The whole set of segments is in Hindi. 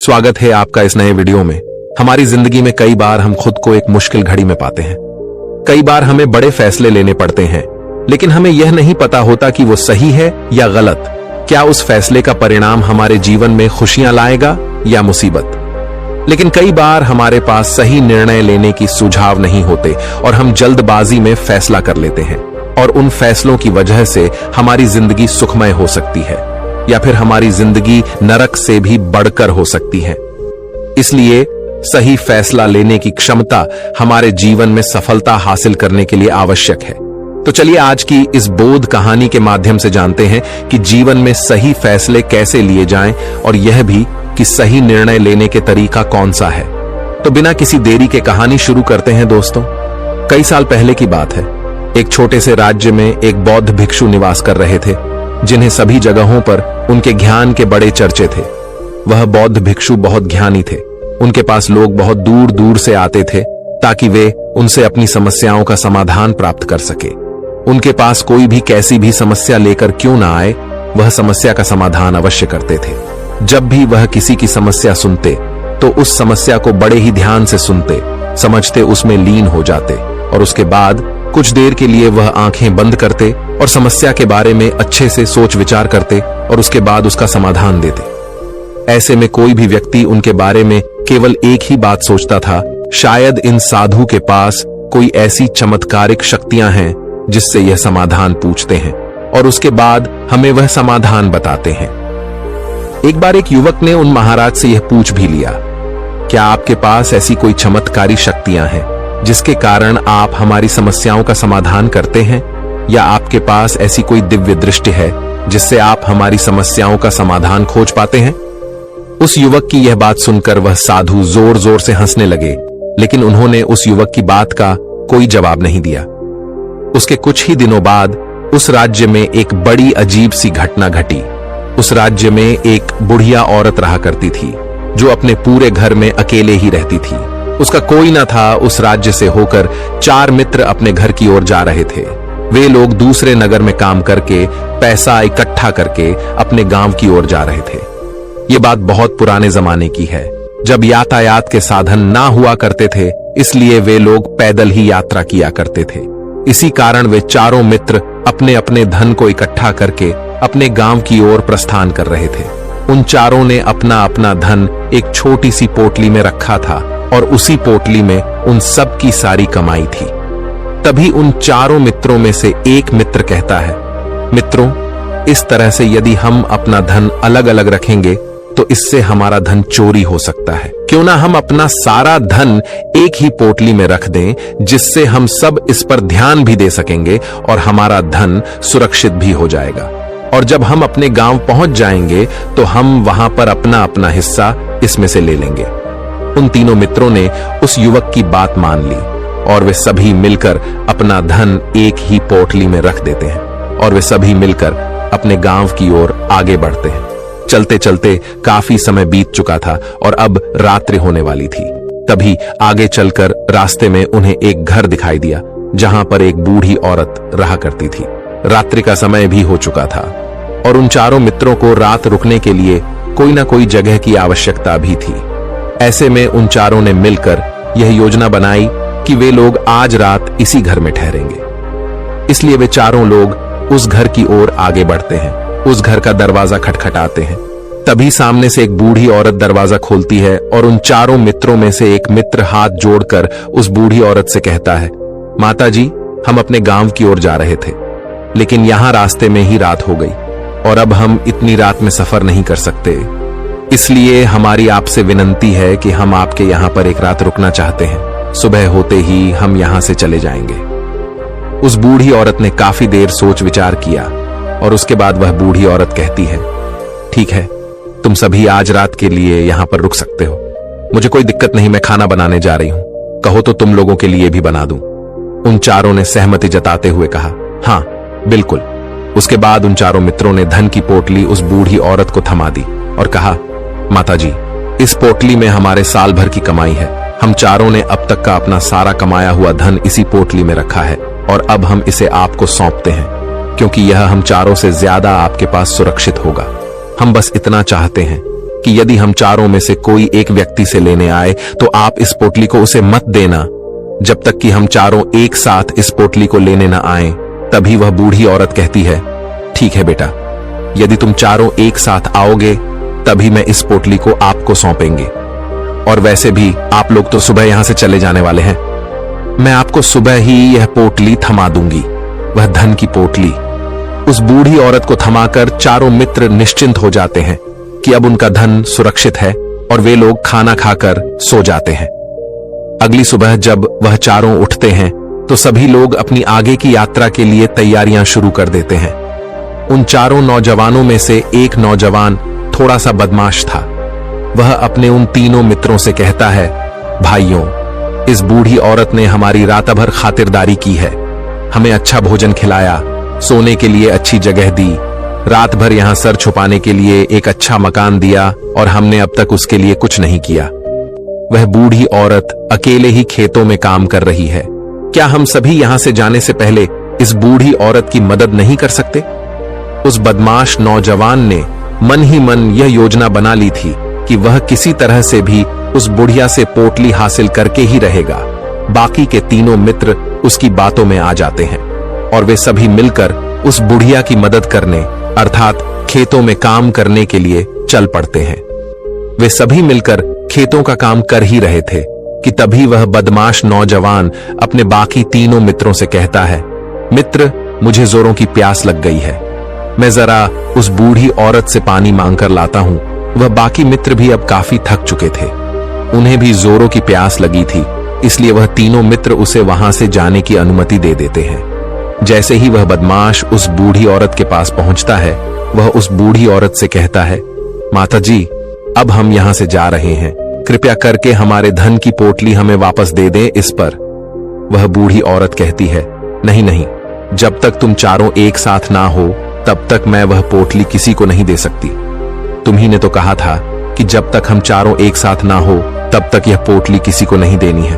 स्वागत है आपका इस नए वीडियो में। हमारी जिंदगी में कई बार हम खुद को एक मुश्किल घड़ी में पाते हैं। कई बार हमें बड़े फैसले लेने पड़ते हैं, लेकिन हमें यह नहीं पता होता कि वो सही है या गलत। क्या उस फैसले का परिणाम हमारे जीवन में खुशियां लाएगा या मुसीबत। लेकिन कई बार हमारे पास सही निर्णय लेने की सुझाव नहीं होते और हम जल्दबाजी में फैसला कर लेते हैं, और उन फैसलों की वजह से हमारी जिंदगी सुखमय हो सकती है या फिर हमारी जिंदगी नरक से भी बढ़कर हो सकती है। इसलिए सही फैसला लेने की क्षमता हमारे जीवन में सफलता हासिल करने के लिए आवश्यक है। तो चलिए आज की इस बोध कहानी के माध्यम से जानते हैं कि जीवन में सही फैसले कैसे लिए जाएं, और यह भी कि सही निर्णय लेने के तरीका कौन सा है। तो बिना किसी देरी के कहानी शुरू करते हैं दोस्तों। कई साल पहले की बात है। एक छोटे से राज्य में एक बौद्ध भिक्षु निवास कर रहे थे, जिन्हें सभी जगहों पर उनके ज्ञान के बड़े चर्चे थे। वह बौद्ध भिक्षु बहुत ज्ञानी थे। उनके पास लोग बहुत दूर दूर से आते थे ताकि वे उनसे अपनी समस्याओं का समाधान प्राप्त कर सके। उनके पास कोई भी कैसी भी समस्या लेकर क्यों ना आए, वह समस्या का समाधान अवश्य करते थे। जब भी वह किसी की समस्या सुनते तो उस समस्या को बड़े ही ध्यान से सुनते, समझते, उसमें लीन हो जाते, और उसके बाद कुछ देर के लिए वह आंखें बंद करते और समस्या के बारे में अच्छे से सोच विचार करते और उसके बाद उसका समाधान देते। ऐसे में कोई भी व्यक्ति उनके बारे में केवल एक ही बात सोचता था, शायद इन साधु के पास कोई ऐसी चमत्कारिक शक्तियां हैं जिससे यह समाधान पूछते हैं और उसके बाद हमें वह समाधान बताते हैं। एक बार एक युवक ने उन महाराज से यह पूछ भी लिया, क्या आपके पास ऐसी कोई चमत्कारी शक्तियां हैं जिसके कारण आप हमारी समस्याओं का समाधान करते हैं, या आपके पास ऐसी कोई दिव्य दृष्टि है जिससे आप हमारी समस्याओं का समाधान खोज पाते हैं। उस युवक की यह बात सुनकर वह साधु जोर जोर से हंसने लगे, लेकिन उन्होंने उस युवक की बात का कोई जवाब नहीं दिया। उसके कुछ ही दिनों बाद उस राज्य में एक बड़ी अजीब सी घटना घटी। उस राज्य में एक बुढ़िया औरत रहा करती थी, जो अपने पूरे घर में अकेले ही रहती थी। उसका कोई न था। उस राज्य से होकर 4 मित्र अपने घर की ओर जा रहे थे। वे लोग दूसरे नगर में काम करके पैसा इकट्ठा करके अपने गांव की ओर जा रहे थे। ये बात बहुत पुराने जमाने की है, जब यातायात के साधन ना हुआ करते थे, इसलिए वे लोग पैदल ही यात्रा किया करते थे। इसी कारण वे चारों मित्र अपने अपने धन को इकट्ठा करके अपने गांव की ओर प्रस्थान कर रहे थे। उन चारों ने अपना अपना धन एक छोटी सी पोटली में रखा था और उसी पोटली में उन सब की सारी कमाई थी। तभी उन चारों मित्रों में से एक मित्र कहता है, मित्रों, इस तरह से यदि हम अपना धन अलग अलग रखेंगे तो इससे हमारा धन चोरी हो सकता है। क्यों ना हम अपना सारा धन एक ही पोटली में रख दें, जिससे हम सब इस पर ध्यान भी दे सकेंगे और हमारा धन सुरक्षित भी हो जाएगा। और जब हम अपने गांव पहुंच जाएंगे तो हम वहां पर अपना अपना हिस्सा इसमें से ले लेंगे। उन तीनों मित्रों ने उस युवक की बात मान ली और वे सभी मिलकर अपना धन एक ही पोटली में रख देते हैं और वे सभी मिलकर अपने गांव की ओर आगे बढ़ते हैं। चलते चलते काफी समय बीत चुका था और अब रात्रि होने वाली थी। तभी आगे चलकर रास्ते में उन्हें एक घर दिखाई दिया, जहां पर एक बूढ़ी औरत रहा करती थी। रात्रि का समय भी हो चुका था और उन चारों मित्रों को रात रुकने के लिए कोई ना कोई जगह की आवश्यकता भी थी। ऐसे में उन चारों ने मिलकर यह योजना बनाई कि वे लोग आज रात इसी घर में ठहरेंगे। इसलिए वे चारों लोग उस घर की ओर आगे बढ़ते हैं। उस घर का दरवाजा खटखटाते हैं। तभी सामने से एक बूढ़ी औरत दरवाजा खोलती है और उन चारों मित्रों में से एक मित्र हाथ जोड़कर उस बूढ़ी औरत से कहता है, माता जी, हम अपने गांव की ओर जा रहे थे, लेकिन यहां रास्ते में ही रात हो गई और अब हम इतनी रात में सफर नहीं कर सकते। इसलिए हमारी आपसे विनंती है कि हम आपके यहां पर एक रात रुकना चाहते हैं। सुबह होते ही हम यहां से चले जाएंगे। उस बूढ़ी औरत ने काफी देर सोच विचार किया और उसके बाद वह बूढ़ी औरत कहती है, ठीक है, तुम सभी आज रात के लिए यहां पर रुक सकते हो। मुझे कोई दिक्कत नहीं, मैं खाना बनाने जा रही हूं। कहो तो तुम लोगों के लिए भी बना दूं। उन चारों ने सहमति जताते हुए कहा, हां बिल्कुल। उसके बाद उन चारों मित्रों ने धन की पोटली उस बूढ़ी औरत को थमा दी और कहा, माता जी, इस पोटली में हमारे साल भर की कमाई है। हम चारों ने अब तक का अपना सारा कमाया हुआ धन इसी पोटली में रखा है और अब हम इसे आपको सौंपते हैं, क्योंकि यह हम चारों से ज्यादा आपके पास सुरक्षित होगा। हम बस इतना चाहते हैं कि यदि हम चारों में से कोई एक व्यक्ति से लेने आए तो आप इस पोटली को उसे मत देना जब तक कि हम चारों एक साथ इस पोटली को लेने न आए। तभी वह बूढ़ी औरत कहती है, ठीक है बेटा, यदि तुम चारों एक साथ आओगे तभी मैं इस पोटली को आपको सौंपेंगे। और वैसे भी आप लोग तो सुबह यहां से चले जाने वाले हैं, मैं आपको सुबह ही यह पोटली थमा दूंगी, वह धन की पोटली। उस बूढ़ी औरत को थमाकर चारों मित्र निश्चिंत हो जाते हैं कि अब उनका धन सुरक्षित है और वे लोग खाना खाकर सो जाते हैं। अगली सुबह जब वह चारों उठते हैं तो सभी लोग अपनी आगे की यात्रा के लिए तैयारियां शुरू कर देते हैं। उन चारों नौजवानों में से एक नौजवान थोड़ा सा बदमाश था। वह अपने उन तीनों मित्रों से कहता है, भाइयों, इस बूढ़ी औरत ने हमारी रात भर खातिरदारी की है, हमें अच्छा भोजन खिलाया, सोने के लिए अच्छी जगह दी, रात भर यहां सर छुपाने के लिए एक अच्छा मकान दिया और हमने अब तक उसके लिए कुछ नहीं किया। वह बूढ़ी औरत अकेले ही खेतों में काम कर रही है। क्या हम सभी यहां से जाने से पहले इस बूढ़ी औरत की मदद नहीं कर सकते? उस बदमाश नौजवान ने मन ही मन यह योजना बना ली थी कि वह किसी तरह से भी उस बुढ़िया से पोटली हासिल करके ही रहेगा। बाकी के तीनों मित्र उसकी बातों में आ जाते हैं और वे सभी मिलकर उस बुढ़िया की मदद करने अर्थात खेतों में काम करने के लिए चल पड़ते हैं। वे सभी मिलकर खेतों का काम कर ही रहे थे कि तभी वह बदमाश नौजवान अपने बाकी तीनों मित्रों से कहता है, मित्र, मुझे जोरों की प्यास लग गई है, मैं जरा उस बूढ़ी औरत से पानी मांगकर लाता हूं। वह बाकी मित्र भी अब काफी थक चुके थे, उन्हें भी जोरों की प्यास लगी थी, इसलिए वह तीनों मित्र उसे वहां से जाने की अनुमति दे देते हैं। जैसे ही वह बदमाश उस बूढ़ी औरत के पास पहुंचता है, वह उस बूढ़ी औरत से कहता है, माता जी, अब हम यहां से जा रहे हैं, कृपया करके हमारे धन की पोटली हमें वापस दे दें। इस पर वह बूढ़ी औरत कहती है, नहीं नहीं, जब तक तुम चारों एक साथ ना हो तब तक मैं वह पोटली किसी को नहीं दे सकती। तुम्ही ने तो कहा था कि जब तक हम चारों एक साथ ना हो तब तक यह पोटली किसी को नहीं देनी है।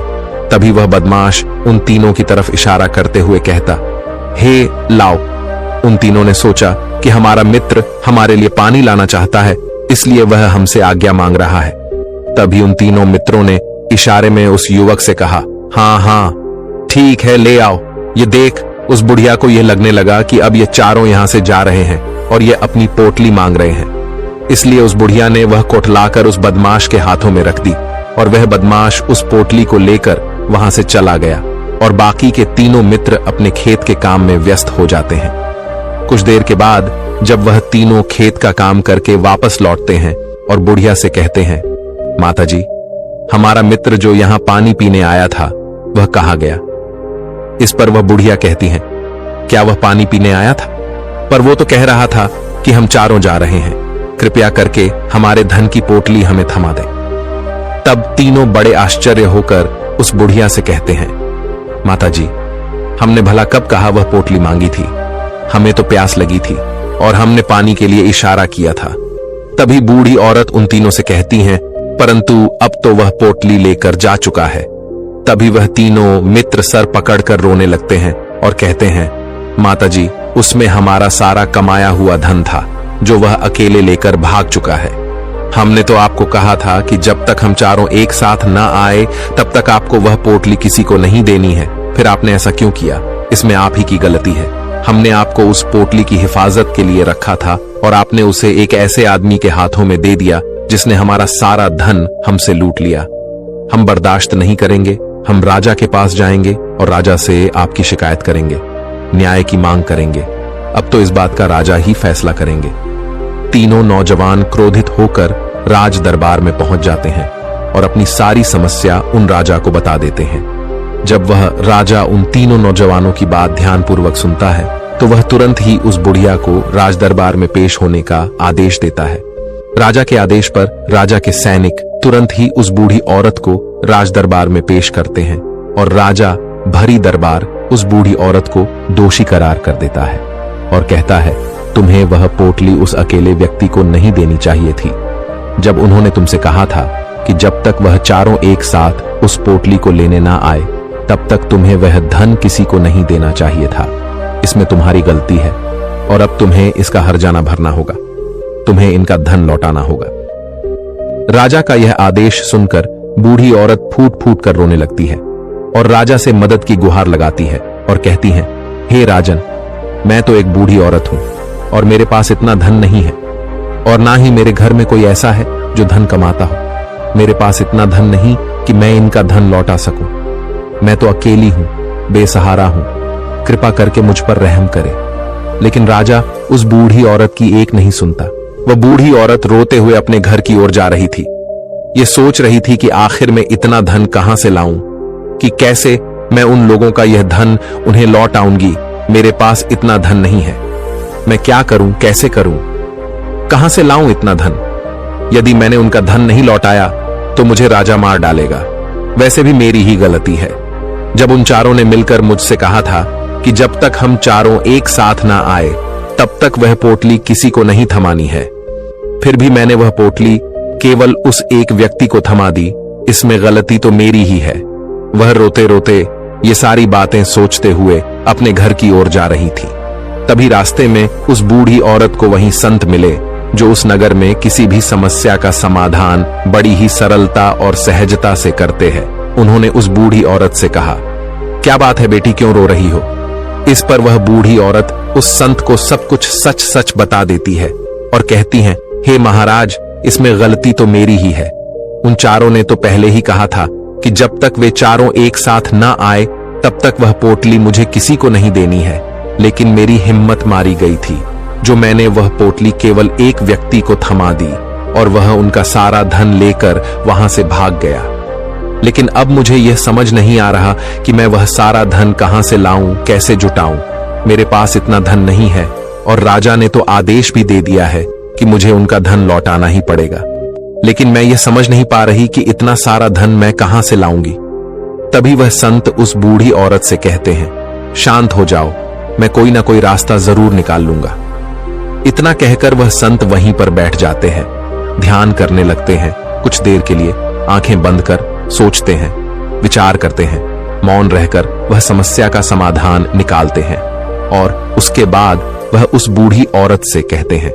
तभी वह बदमाश उन तीनों की तरफ इशारा करते हुए कहता, हे लाओ। उन तीनों ने सोचा कि हमारा मित्र हमारे लिए पानी लाना चाहता है, इसलिए वह हमसे आज्ञा मांग रहा है। तभी उन तीनों मित्रों ने इशारे में उस युवक से कहा, हाँ हाँ ठीक है, ले आओ। ये देख, उस बुढ़िया को यह लगने लगा कि अब ये चारों यहां से जा रहे हैं और ये अपनी पोटली मांग रहे हैं, इसलिए उस बुढ़िया ने वह कोठलाकर उस बदमाश के हाथों में रख दी और वह बदमाश उस पोटली को लेकर वहां से चला गया और बाकी के तीनों मित्र अपने खेत के काम में व्यस्त हो जाते हैं। कुछ देर के बाद जब वह तीनों खेत का काम करके वापस लौटते हैं और बुढ़िया से कहते हैं, माता जी, हमारा मित्र जो यहां पानी पीने आया था वह कहाँ गया? इस पर वह बुढ़िया कहती हैं, क्या वह पानी पीने आया था? पर वो तो कह रहा था कि हम चारों जा रहे हैं, कृपया करके हमारे धन की पोटली हमें थमा दें। तब तीनों बड़े आश्चर्य होकर उस बुढ़िया से कहते हैं, माता जी, हमने भला कब कहा वह पोटली मांगी थी? हमें तो प्यास लगी थी और हमने पानी के लिए इशारा किया था। तभी बूढ़ी औरत उन तीनों से कहती हैं, परंतु अब तो वह पोटली लेकर जा चुका है। तभी वह तीनों मित्र सर पकड़कर रोने लगते हैं और कहते हैं, माता जी, उसमें हमारा सारा कमाया हुआ धन था जो वह अकेले लेकर भाग चुका है। हमने तो आपको कहा था कि जब तक हम चारों एक साथ न आए तब तक आपको वह पोटली किसी को नहीं देनी है, फिर आपने ऐसा क्यों किया? इसमें आप ही की गलती है। हमने आपको उस पोटली की हिफाजत के लिए रखा था और आपने उसे एक ऐसे आदमी के हाथों में दे दिया जिसने हमारा सारा धन हमसे लूट लिया। हम बर्दाश्त नहीं करेंगे, हम राजा के पास जाएंगे और राजा से आपकी शिकायत करेंगे, न्याय की मांग करेंगे। अब तो इस बात का राजा ही फैसला करेंगे। तीनों नौजवान क्रोधित होकर राज दरबार में पहुंच जाते हैं और अपनी सारी समस्या उन राजा को बता देते हैं। जब वह राजा उन तीनों नौजवानों की बात ध्यानपूर्वक सुनता है तो वह तुरंत ही उस बुढ़िया को राज दरबार में पेश होने का आदेश देता है। राजा के आदेश पर राजा के सैनिक तुरंत ही उस बूढ़ी औरत को राज दरबार में पेश करते हैं और राजा भरी दरबार उस बूढ़ी औरत को दोषी करार कर देता है और कहता है, तुम्हें वह पोटली उस अकेले व्यक्ति को नहीं देनी चाहिए थी। जब उन्होंने तुमसे कहा था कि जब तक वह चारों एक साथ उस पोटली को लेने ना आए तब तक तुम्हें वह धन किसी को नहीं देना चाहिए था। इसमें तुम्हारी गलती है और अब तुम्हें इसका हर्जाना भरना होगा, तुम्हें इनका धन लौटाना होगा। राजा का यह आदेश सुनकर बूढ़ी औरत फूट फूट कर रोने लगती है और राजा से मदद की गुहार लगाती है और कहती है, हे राजन, मैं तो एक बूढ़ी औरत हूं और मेरे पास इतना धन नहीं है और ना ही मेरे घर में कोई ऐसा है जो धन कमाता हो। मेरे पास इतना धन नहीं कि मैं इनका धन लौटा सकूं। मैं तो अकेली हूं, बेसहारा हूं, कृपा करके मुझ पर रहम करे। लेकिन राजा उस बूढ़ी औरत की एक नहीं सुनता। वह बूढ़ी औरत रोते हुए अपने घर की ओर जा रही थी। ये सोच रही थी कि आखिर में इतना धन कहां से लाऊं, कि कैसे मैं उन लोगों का यह धन उन्हें लौट आऊंगी। मेरे पास इतना धन नहीं है। मैं क्या करूं, कैसे करूं, कहां से लाऊं इतना धन? यदि मैंने उनका धन नहीं लौटाया तो मुझे राजा मार डालेगा। वैसे भी मेरी ही गलती है। जब उन चारों ने मिलकर मुझसे कहा था कि जब तक हम चारों एक साथ ना आए तब तक वह पोटली किसी को नहीं थमानी है, फिर भी मैंने वह पोटली केवल उस एक व्यक्ति को थमा दी। इसमें गलती तो मेरी ही है। वह रोते रोते ये सारी बातें सोचते हुए अपने घर की ओर जा रही थी। तभी रास्ते में उस बूढ़ी औरत को वहीं संत मिले जो उस नगर में किसी भी समस्या का समाधान बड़ी ही सरलता और सहजता से करते हैं। उन्होंने उस बूढ़ी औरत से कहा, क्या बात है बेटी, क्यों रो रही हो? इस पर वह बूढ़ी औरत उस संत को सब कुछ सच सच बता देती है और कहती है, हे महाराज, इसमें गलती तो मेरी ही है। उन चारों ने तो पहले ही कहा था कि जब तक वे चारों एक साथ ना आए तब तक वह पोटली मुझे किसी को नहीं देनी है। लेकिन मेरी हिम्मत मारी गई थी जो मैंने वह पोटली केवल एक व्यक्ति को थमा दी और वह उनका सारा धन लेकर वहां से भाग गया। लेकिन अब मुझे यह समझ नहीं आ रहा कि मैं वह सारा धन कहां से लाऊं, कैसे जुटाऊं। मेरे पास इतना धन नहीं है और राजा ने तो आदेश भी दे दिया है कि मुझे उनका धन लौटाना ही पड़ेगा। लेकिन मैं यह समझ नहीं पा रही कि इतना सारा धन मैं कहां से लाऊंगी। तभी वह संत उस बूढ़ी औरत से कहते हैं, शांत हो जाओ, मैं कोई ना कोई रास्ता जरूर निकाल लूंगा। इतना कहकर वह संत वहीं पर बैठ जाते हैं, ध्यान करने लगते हैं। कुछ देर के लिए आंखें बंद कर सोचते हैं, विचार करते हैं। मौन रहकर वह समस्या का समाधान निकालते हैं और उसके बाद वह उस बूढ़ी औरत से कहते हैं,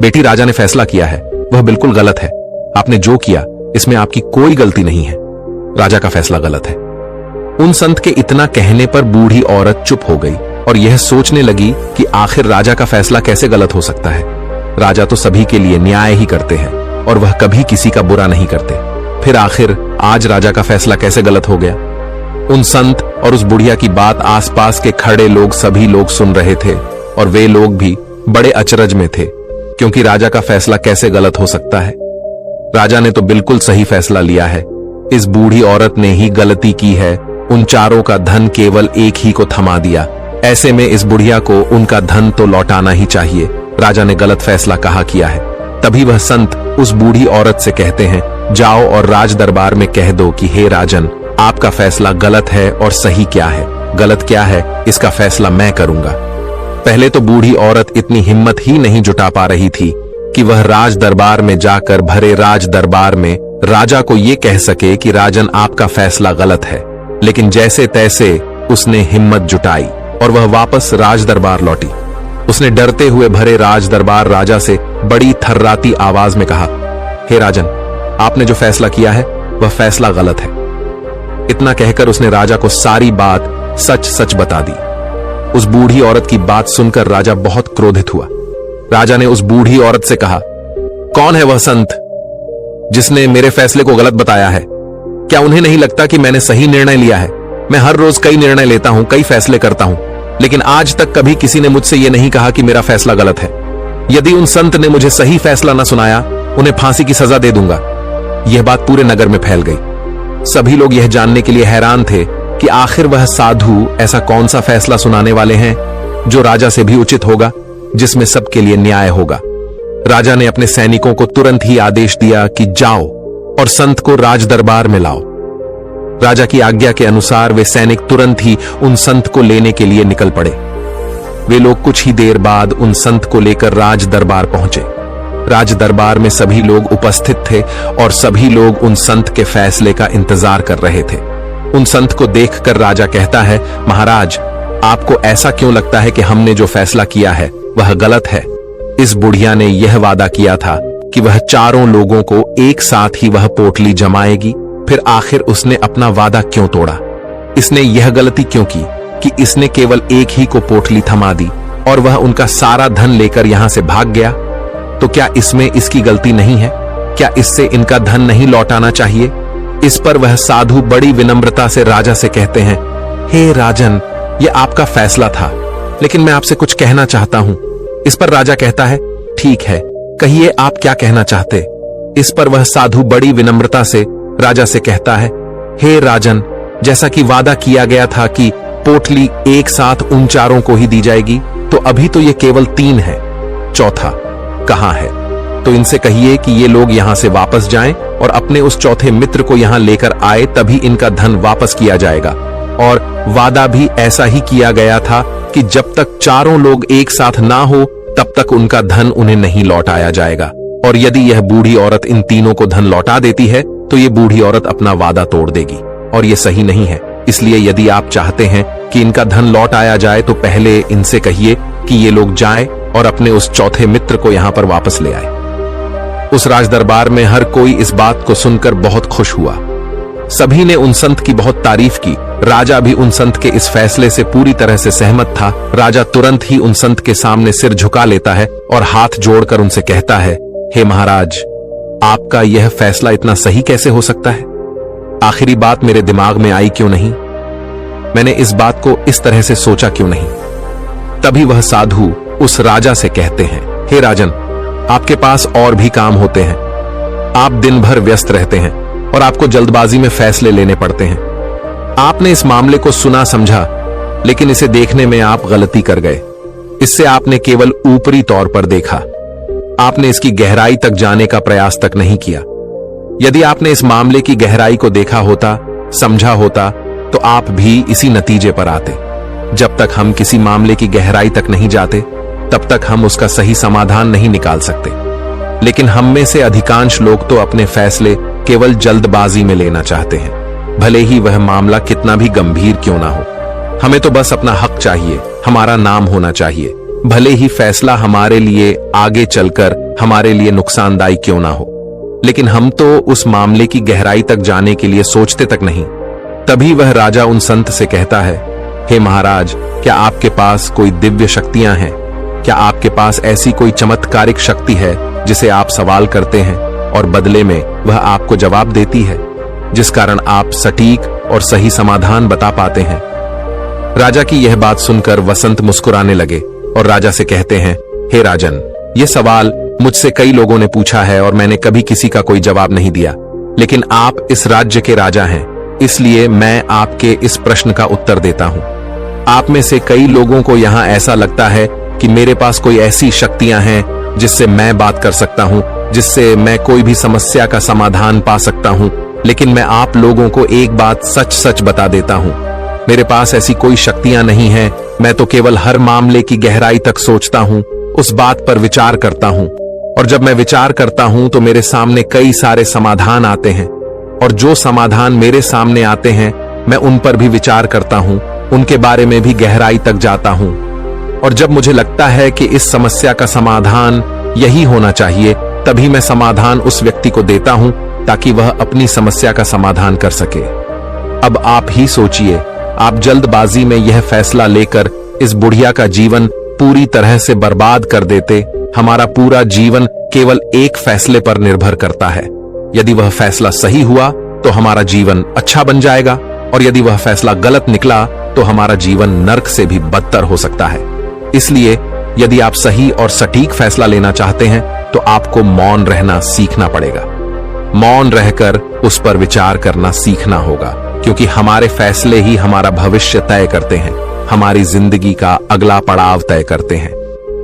बेटी, राजा ने फैसला किया है, वह बिल्कुल गलत है। आपने जो किया इसमें आपकी कोई गलती नहीं है। राजा का फैसला गलत है। उन संत के इतना कहने पर बूढ़ी औरत चुप हो गई और यह सोचने लगी कि आखिर राजा का फैसला कैसे गलत हो सकता है। राजा तो सभी के लिए न्याय ही करते हैं और वह कभी किसी का बुरा नहीं करते। फिर आखिर आज राजा का फैसला कैसे गलत हो गया? उन संत और उस बुढ़िया की बात आसपास के खड़े लोग सभी लोग सुन रहे थे और वे लोग भी बड़े अचरज में थे, क्योंकि राजा का फैसला कैसे गलत हो सकता है। राजा ने तो बिल्कुल सही फैसला लिया है। इस बूढ़ी औरत ने ही गलती की है, उन चारों का धन केवल एक ही को थमा दिया। ऐसे में इस बुढ़िया को उनका धन तो लौटाना ही चाहिए। राजा ने गलत फैसला कहा किया है। तभी वह संत उस बूढ़ी औरत से कहते हैं, जाओ और राज दरबार में कह दो कि हे राजन, आपका फैसला गलत है और सही क्या है, गलत क्या है, इसका फैसला मैं करूंगा। पहले तो बूढ़ी औरत इतनी हिम्मत ही नहीं जुटा पा रही थी कि वह राज दरबार में जाकर भरे राज दरबार में राजा को यह कह सके कि राजन, आपका फैसला गलत है। लेकिन जैसे तैसे उसने हिम्मत जुटाई और वह वापस राज दरबार लौटी। उसने डरते हुए भरे राज दरबार राजा से बड़ी थर्राती आवाज में कहा, हे राजन, आपने जो फैसला किया है वह फैसला गलत है। इतना कहकर उसने राजा को सारी बात सच सच बता दी। उस बूढ़ी औरत की बात सुनकर राजा बहुत क्रोधित हुआ। राजा ने उस बूढ़ी औरत से कहा, कौन है वह संत जिसने मेरे फैसले को गलत बताया है? क्या उन्हें नहीं लगता कि मैंने सही निर्णय लिया है? मैं हर रोज कई निर्णय लेता हूं, कई फैसले करता हूं, लेकिन आज तक कभी किसी ने मुझसे यह नहीं कहा कि मेरा फैसला गलत है। यदि उन संत ने मुझे सही फैसला न सुनाया, उन्हें फांसी की सजा दे दूंगा। यह बात पूरे नगर में फैल गई। सभी लोग यह जानने के लिए हैरान थे कि आखिर वह साधु ऐसा कौन सा फैसला सुनाने वाले हैं जो राजा से भी उचित होगा, जिसमें सबके लिए न्याय होगा। राजा ने अपने सैनिकों को तुरंत ही आदेश दिया कि जाओ और संत को राज दरबार में लाओ। राजा की आज्ञा के अनुसार वे सैनिक तुरंत ही उन संत को लेने के लिए निकल पड़े। वे लोग कुछ ही देर बाद उन संत को लेकर राज दरबार पहुंचे। राज दरबार में सभी लोग उपस्थित थे और सभी लोग उन संत के फैसले का इंतजार कर रहे थे। उन संत को देखकर राजा कहता है, महाराज, आपको ऐसा क्यों लगता है कि हमने जो फैसला किया है वह गलत है? इस बुढ़िया ने यह वादा किया था कि वह चारों लोगों को एक साथ ही वह पोटली जमाएगी। फिर आखिर उसने अपना वादा क्यों तोड़ा? इसने यह गलती क्यों की कि इसने केवल एक ही को पोटली थमा दी और वह उनका सारा धन लेकर यहां से भाग गया? तो क्या इसमें इसकी गलती नहीं है? क्या इससे इनका धन नहीं लौटाना चाहिए? इस पर वह साधु बड़ी विनम्रता से राजा से कहते हैं, हे राजन, यह आपका फैसला था, लेकिन मैं आपसे कुछ कहना चाहता हूं। इस पर राजा कहता है, ठीक है, कहिए आप क्या कहना चाहते। इस पर वह साधु बड़ी विनम्रता से राजा से कहता है, हे राजन, जैसा कि वादा किया गया था कि पोटली एक साथ उन चारों को ही दी जाएगी, तो अभी तो ये केवल 3 है, चौथा कहां है? तो इनसे कहिए कि ये लोग यहां से वापस जाएं और अपने उस चौथे मित्र को यहां लेकर आए, तभी इनका धन वापस किया जाएगा। और वादा भी ऐसा ही किया गया था कि जब तक चारों लोग एक साथ ना हो तब तक उनका धन उन्हें नहीं लौटाया जाएगा। और यदि यह बूढ़ी औरत इन तीनों को धन लौटा देती है तो ये बूढ़ी औरत अपना वादा तोड़ देगी, और ये सही नहीं है। इसलिए यदि आप चाहते हैं कि इनका धन लौट आया जाए तो पहले इनसे कहिए कि ये लोग जाएं और अपने उस चौथे मित्र को यहां पर वापस ले आए। उस राजदरबार में हर कोई इस बात को सुनकर बहुत खुश हुआ। सभी ने उन संत की बहुत तारीफ की। राजा भी उन संत के इस फैसले से पूरी तरह से सहमत था। राजा तुरंत ही उन संत के सामने सिर झुका लेता है और हाथ जोड़कर उनसे कहता है, हे महाराज, आपका यह फैसला इतना सही कैसे हो सकता है? आखिरी बात मेरे दिमाग में आई क्यों नहीं? मैंने इस बात को इस तरह से सोचा क्यों नहीं? तभी वह साधु उस राजा से कहते हैं, हे राजन, आपके पास और भी काम होते हैं। आप दिन भर व्यस्त रहते हैं और आपको जल्दबाजी में फैसले लेने पड़ते हैं। आपने इस मामले को सुना समझा, लेकिन इसे देखने में आप गलती कर गए। इससे आपने केवल ऊपरी तौर पर देखा। आपने इसकी गहराई तक जाने का प्रयास तक नहीं किया। यदि आपने इस मामले की गहराई को देखा होता, समझा होता, तो आप भी इसी नतीजे पर आते। जब तक हम किसी मामले की गहराई तक नहीं जाते, तब तक हम उसका सही समाधान नहीं निकाल सकते। लेकिन हम में से अधिकांश लोग तो अपने फैसले केवल जल्दबाजी में लेना चाहते हैं, भले ही वह मामला कितना भी गंभीर क्यों ना हो। हमें तो बस अपना हक चाहिए, हमारा नाम होना चाहिए, भले ही फैसला हमारे लिए आगे चलकर हमारे लिए नुकसानदायी क्यों ना हो। लेकिन हम तो उस मामले की गहराई तक जाने के लिए सोचते तक नहीं। तभी वह राजा उन संत से कहता है, हे महाराज, क्या आपके पास कोई दिव्य शक्तियां हैं? क्या आपके पास ऐसी कोई चमत्कारिक शक्ति है जिसे आप सवाल करते हैं और बदले में वह आपको जवाब देती है, जिस कारण आप सटीक और सही समाधान बता पाते हैं? राजा की यह बात सुनकर वसंत मुस्कुराने लगे और राजा से कहते हैं, हे राजन, यह सवाल मुझसे कई लोगों ने पूछा है और मैंने कभी किसी का कोई जवाब नहीं दिया, लेकिन आप इस राज्य के राजा हैं, इसलिए मैं आपके इस प्रश्न का उत्तर देता हूं। आप में से कई लोगों को यहां ऐसा लगता है कि मेरे पास कोई ऐसी शक्तियां हैं जिससे मैं बात कर सकता हूं, जिससे मैं कोई भी समस्या का समाधान पा सकता हूं। लेकिन मैं आप लोगों को एक बात सच सच बता देता हूं, मेरे पास ऐसी कोई शक्तियां नहीं हैं। मैं तो केवल हर मामले की गहराई तक सोचता हूं, उस बात पर विचार करता हूं, और जब मैं विचार करता हूं तो मेरे सामने कई सारे समाधान आते हैं, और जो समाधान मेरे सामने आते हैं मैं उन पर भी विचार करता हूं, उनके बारे में भी गहराई तक जाता हूं। और जब मुझे लगता है कि इस समस्या का समाधान यही होना चाहिए, तभी मैं समाधान उस व्यक्ति को देता हूं ताकि वह अपनी समस्या का समाधान कर सके। अब आप ही सोचिए, आप जल्दबाजी में यह फैसला लेकर इस बुढ़िया का जीवन पूरी तरह से बर्बाद कर देते। हमारा पूरा जीवन केवल एक फैसले पर निर्भर करता है। यदि वह फैसला सही हुआ तो हमारा जीवन अच्छा बन जाएगा, और यदि वह फैसला गलत निकला तो हमारा जीवन नर्क से भी बदतर हो सकता है। इसलिए यदि आप सही और सटीक फैसला लेना चाहते हैं तो आपको मौन रहना सीखना पड़ेगा। मौन रहकर उस पर विचार करना सीखना होगा, क्योंकि हमारे फैसले ही हमारा भविष्य तय करते हैं, हमारी जिंदगी का अगला पड़ाव तय करते हैं।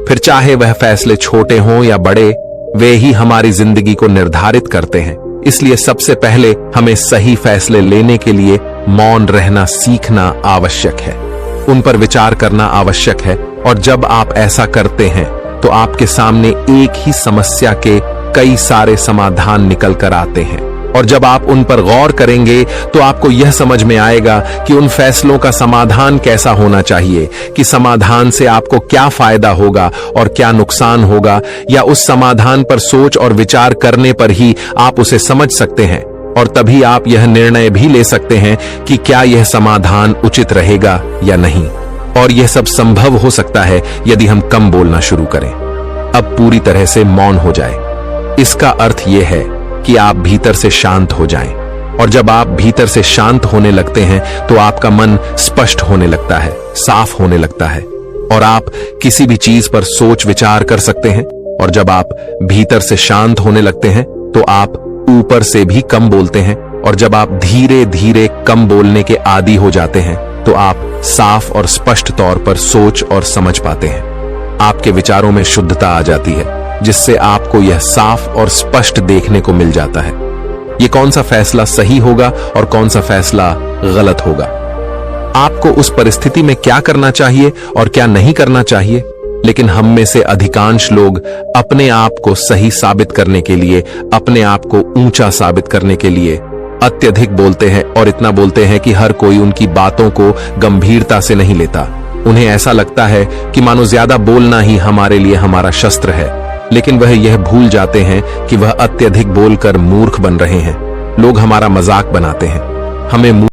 फिर चाहे वह फैसले छोटे हों या बड़े, वे ही हमारी जिंदगी को निर्धारित करते हैं। इसलिए सबसे पहले हमें सही फैसले लेने के लिए मौन रहना सीखना आवश्यक है, उन पर विचार करना आवश्यक है। और जब आप ऐसा करते हैं तो आपके सामने एक ही समस्या के कई सारे समाधान निकल कर आते हैं, और जब आप उन पर गौर करेंगे तो आपको यह समझ में आएगा कि उन फैसलों का समाधान कैसा होना चाहिए, कि समाधान से आपको क्या फायदा होगा और क्या नुकसान होगा, या उस समाधान पर सोच और विचार करने पर ही आप उसे समझ सकते हैं और तभी आप यह निर्णय भी ले सकते हैं कि क्या यह समाधान उचित रहेगा या नहीं। और यह सब संभव हो सकता है यदि हम कम बोलना शुरू करें, अब पूरी तरह से मौन हो जाए। इसका अर्थ यह है कि आप भीतर से शांत हो जाएं, और जब आप भीतर से शांत होने लगते हैं तो आपका मन स्पष्ट होने लगता है, साफ होने लगता है, और आप किसी भी चीज पर सोच विचार कर सकते हैं। और जब आप भीतर से शांत होने लगते हैं तो आप ऊपर से भी कम बोलते हैं, और जब आप धीरे धीरे कम बोलने के आदी हो जाते हैं तो आप साफ और स्पष्ट तौर पर सोच और समझ पाते हैं। आपके विचारों में शुद्धता आ जाती है, जिससे आपको यह साफ और स्पष्ट देखने को मिल जाता है ये कौन सा फैसला सही होगा और कौन सा फैसला गलत होगा। आपको उस परिस्थिति में क्या करना चाहिए और क्या नहीं करना चाहिए। लेकिन हम में से अधिकांश लोग अपने आप को सही साबित करने के लिए, अपने आप को ऊंचा साबित करने के लिए अत्यधिक बोलते हैं, और इतना बोलते हैं कि हर कोई उनकी बातों को गंभीरता से नहीं लेता। उन्हें ऐसा लगता है कि मानो ज्यादा बोलना ही हमारे लिए हमारा शस्त्र है, लेकिन वह यह भूल जाते हैं कि वह अत्यधिक बोलकर मूर्ख बन रहे हैं। लोग हमारा मजाक बनाते हैं, हमें